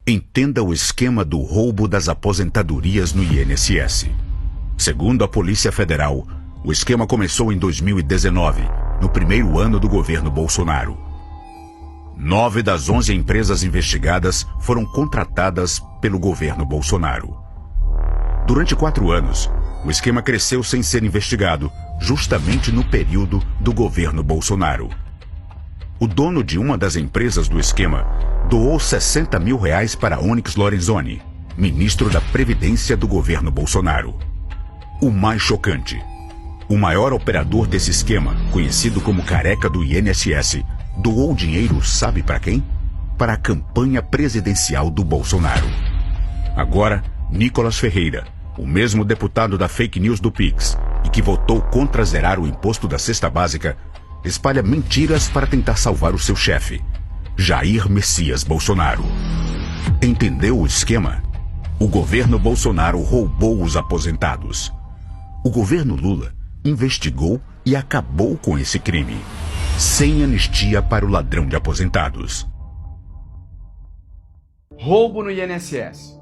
Entenda o esquema do roubo das aposentadorias no INSS. Segundo a Polícia Federal, o esquema começou em 2019, no primeiro ano do governo Bolsonaro. 9 das 11 empresas investigadas foram contratadas pelo governo Bolsonaro. Durante 4 anos, o esquema cresceu sem ser investigado, justamente no período do governo Bolsonaro. O dono de uma das empresas do esquema doou R$60 mil para Onyx Lorenzoni, ministro da Previdência do governo Bolsonaro. O mais chocante: o maior operador desse esquema, conhecido como Careca do INSS, doou dinheiro sabe para quem? Para a campanha presidencial do Bolsonaro. Agora, Nicolas Ferreira, o mesmo deputado da fake news do Pix e que votou contra zerar o imposto da cesta básica, espalha mentiras para tentar salvar o seu chefe, Jair Messias Bolsonaro. Entendeu o esquema? O governo Bolsonaro roubou os aposentados. O governo Lula investigou e acabou com esse crime, sem anistia para o ladrão de aposentados. Roubo no INSS.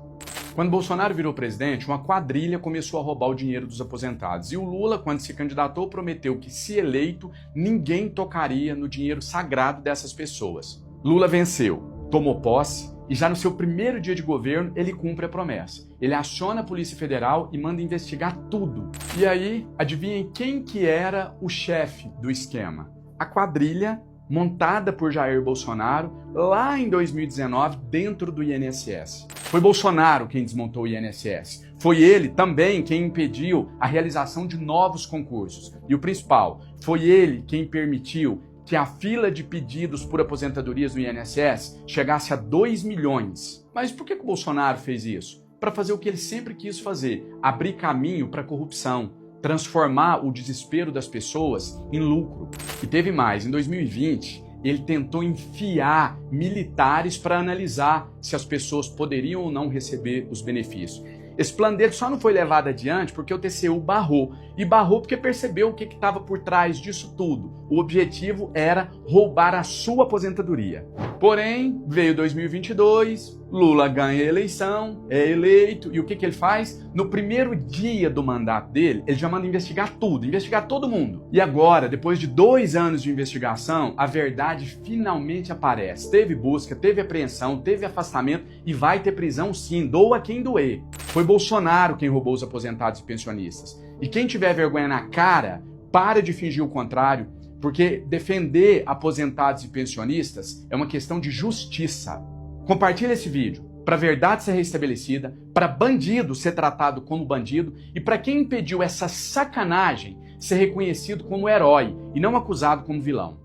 Quando Bolsonaro virou presidente, uma quadrilha começou a roubar o dinheiro dos aposentados. E o Lula, quando se candidatou, prometeu que, se eleito, ninguém tocaria no dinheiro sagrado dessas pessoas. Lula venceu, tomou posse e já no seu primeiro dia de governo ele cumpre a promessa. Ele aciona a Polícia Federal e manda investigar tudo. E aí, adivinhem quem que era o chefe do esquema? A quadrilha montada por Jair Bolsonaro lá em 2019 dentro do INSS. Foi Bolsonaro quem desmontou o INSS. Foi ele também quem impediu a realização de novos concursos. E o principal, foi ele quem permitiu que a fila de pedidos por aposentadorias do INSS chegasse a 2 milhões. Mas por que o Bolsonaro fez isso? Para fazer o que ele sempre quis fazer, abrir caminho para a corrupção, transformar o desespero das pessoas em lucro. E teve mais, em 2020, ele tentou enfiar militares para analisar se as pessoas poderiam ou não receber os benefícios. Esse plano dele só não foi levado adiante porque o TCU barrou. E barrou porque percebeu o que estava por trás disso tudo. O objetivo era roubar a sua aposentadoria. Porém, veio 2022, Lula ganha a eleição, é eleito, e o que ele faz? No primeiro dia do mandato dele, ele já manda investigar tudo, investigar todo mundo. E agora, depois de 2 anos de investigação, a verdade finalmente aparece. Teve busca, teve apreensão, teve afastamento e vai ter prisão sim, doa quem doer. Foi Bolsonaro quem roubou os aposentados e pensionistas. E quem tiver vergonha na cara, para de fingir o contrário, porque defender aposentados e pensionistas é uma questão de justiça. Compartilhe esse vídeo para a verdade ser restabelecida, para bandido ser tratado como bandido e para quem impediu essa sacanagem ser reconhecido como herói e não acusado como vilão.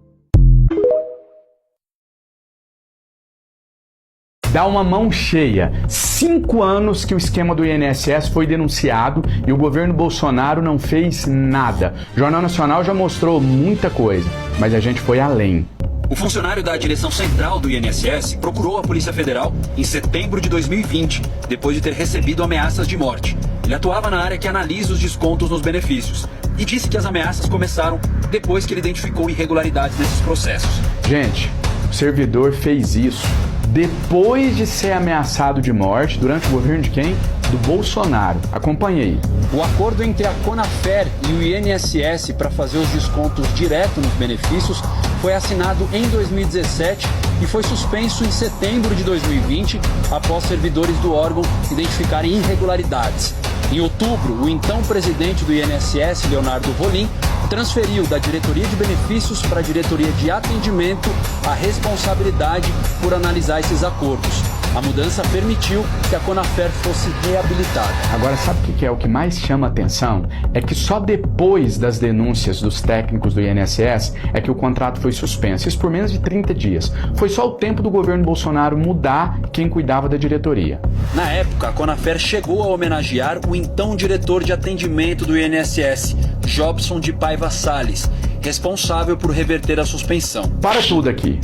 Dá uma mão cheia. 5 anos que o esquema do INSS foi denunciado e o governo Bolsonaro não fez nada. O Jornal Nacional já mostrou muita coisa, mas a gente foi além. O funcionário da direção central do INSS procurou a Polícia Federal em setembro de 2020, depois de ter recebido ameaças de morte. Ele atuava na área que analisa os descontos nos benefícios e disse que as ameaças começaram depois que ele identificou irregularidades nesses processos. Gente, o servidor fez isso depois de ser ameaçado de morte durante o governo de quem? Do Bolsonaro. Acompanhei. O acordo entre a Conafer e o INSS para fazer os descontos direto nos benefícios foi assinado em 2017 e foi suspenso em setembro de 2020 após servidores do órgão identificarem irregularidades. Em outubro, o então presidente do INSS, Leonardo Rolim, transferiu da diretoria de benefícios para a diretoria de atendimento a responsabilidade por analisar esses acordos. A mudança permitiu que a Conafer fosse reabilitada. Agora, sabe o que é o que mais chama atenção? É que só depois das denúncias dos técnicos do INSS é que o contrato foi suspenso. Isso por menos de 30 dias. Foi só o tempo do governo Bolsonaro mudar quem cuidava da diretoria. Na época, a Conafer chegou a homenagear o então diretor de atendimento do INSS, Jobson de Paiva Salles, responsável por reverter a suspensão. Para tudo aqui.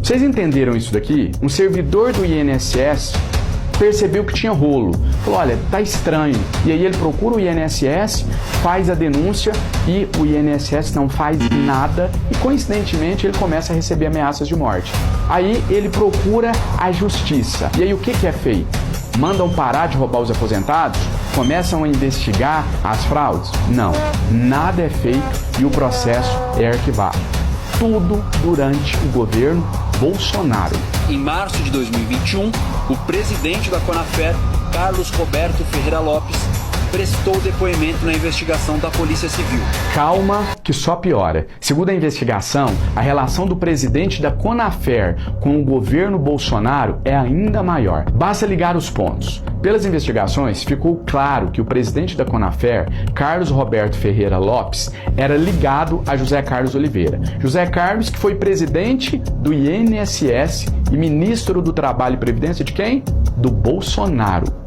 Vocês entenderam isso daqui? Um servidor do INSS percebeu que tinha rolo. Falou, olha, tá estranho. E aí ele procura o INSS, faz a denúncia e o INSS não faz nada e, coincidentemente, ele começa a receber ameaças de morte. Aí ele procura a justiça. E aí o que é feito? Mandam parar de roubar os aposentados? Começam a investigar as fraudes? Não, nada é feito e o processo é arquivado. Tudo durante o governo Bolsonaro. Em março de 2021, o presidente da Conafer, Carlos Roberto Ferreira Lopes, prestou depoimento na investigação da Polícia Civil. Calma, que só piora. Segundo a investigação, a relação do presidente da Conafer com o governo Bolsonaro é ainda maior. Basta ligar os pontos. Pelas investigações, ficou claro que o presidente da Conafer, Carlos Roberto Ferreira Lopes, era ligado a José Carlos Oliveira. José Carlos, que foi presidente do INSS e ministro do Trabalho e Previdência de quem? Do Bolsonaro.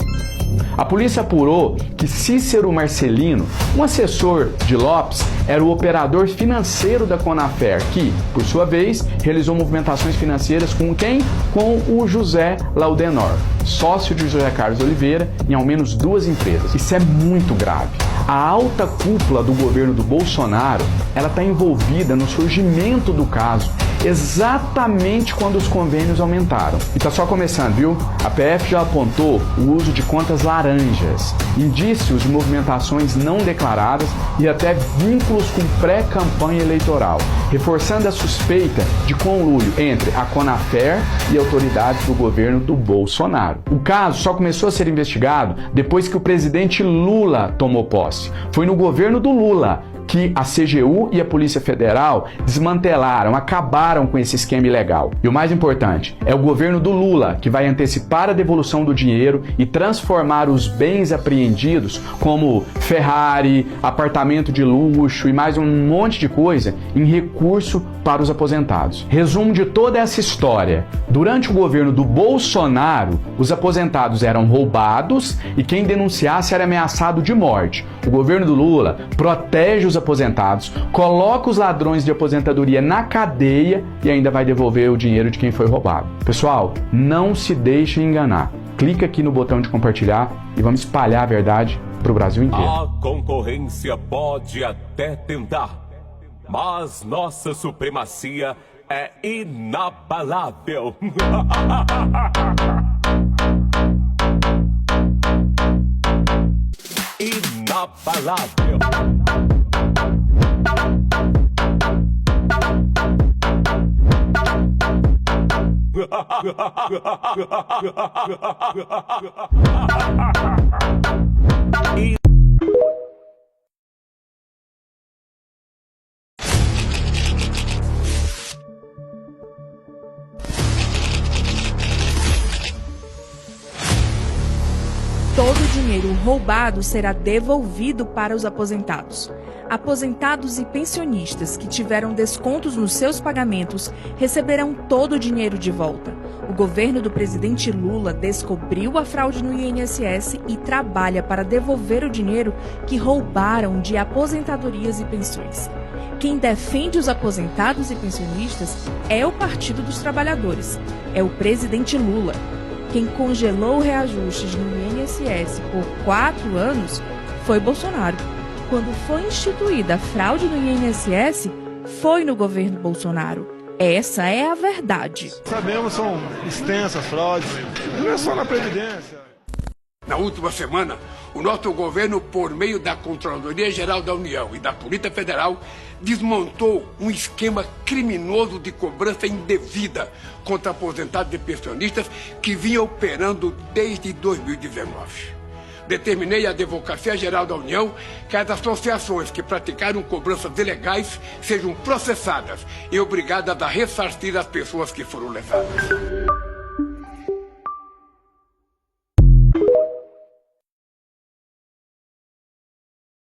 A polícia apurou que Cícero Marcelino, um assessor de Lopes, era o operador financeiro da Conafer, que, por sua vez, realizou movimentações financeiras com quem? Com o José Laudenor, sócio de José Carlos Oliveira, em ao menos 2 empresas. Isso é muito grave. A alta cúpula do governo do Bolsonaro, ela está envolvida no surgimento do caso, exatamente quando os convênios aumentaram. E tá só começando, viu? A PF já apontou o uso de contas laranjas, indícios de movimentações não declaradas e até vínculos com pré-campanha eleitoral, reforçando a suspeita de conluio entre a Conafer e autoridades do governo do Bolsonaro. O caso só começou a ser investigado depois que o presidente Lula tomou posse. Foi no governo do Lula que a CGU e a Polícia Federal desmantelaram, acabaram com esse esquema ilegal. E o mais importante, é o governo do Lula que vai antecipar a devolução do dinheiro e transformar os bens apreendidos, como Ferrari, apartamento de luxo e mais um monte de coisa, em recurso para os aposentados. Resumo de toda essa história. Durante o governo do Bolsonaro, os aposentados eram roubados e quem denunciasse era ameaçado de morte. O governo do Lula protege os aposentados, coloca os ladrões de aposentadoria na cadeia e ainda vai devolver o dinheiro de quem foi roubado. Pessoal, não se deixem enganar. Clica aqui no botão de compartilhar e vamos espalhar a verdade para o Brasil inteiro. A concorrência pode até tentar, mas nossa supremacia é inabalável. Inabalável. Todo o dinheiro roubado será devolvido para os aposentados. Aposentados e pensionistas que tiveram descontos nos seus pagamentos receberão todo o dinheiro de volta. O governo do presidente Lula descobriu a fraude no INSS e trabalha para devolver o dinheiro que roubaram de aposentadorias e pensões. Quem defende os aposentados e pensionistas é o Partido dos Trabalhadores, é o presidente Lula. Quem congelou reajustes no INSS por 4 anos foi Bolsonaro. Quando foi instituída a fraude no INSS, foi no governo Bolsonaro. Essa é a verdade. Sabemos, são extensas fraudes, não é só na Previdência. Na última semana, o nosso governo, por meio da Controladoria Geral da União e da Polícia Federal, desmontou um esquema criminoso de cobrança indevida contra aposentados e pensionistas que vinha operando desde 2019. Determinei à Advocacia Geral da União que as associações que praticaram cobranças ilegais sejam processadas e obrigadas a ressarcir as pessoas que foram lesadas.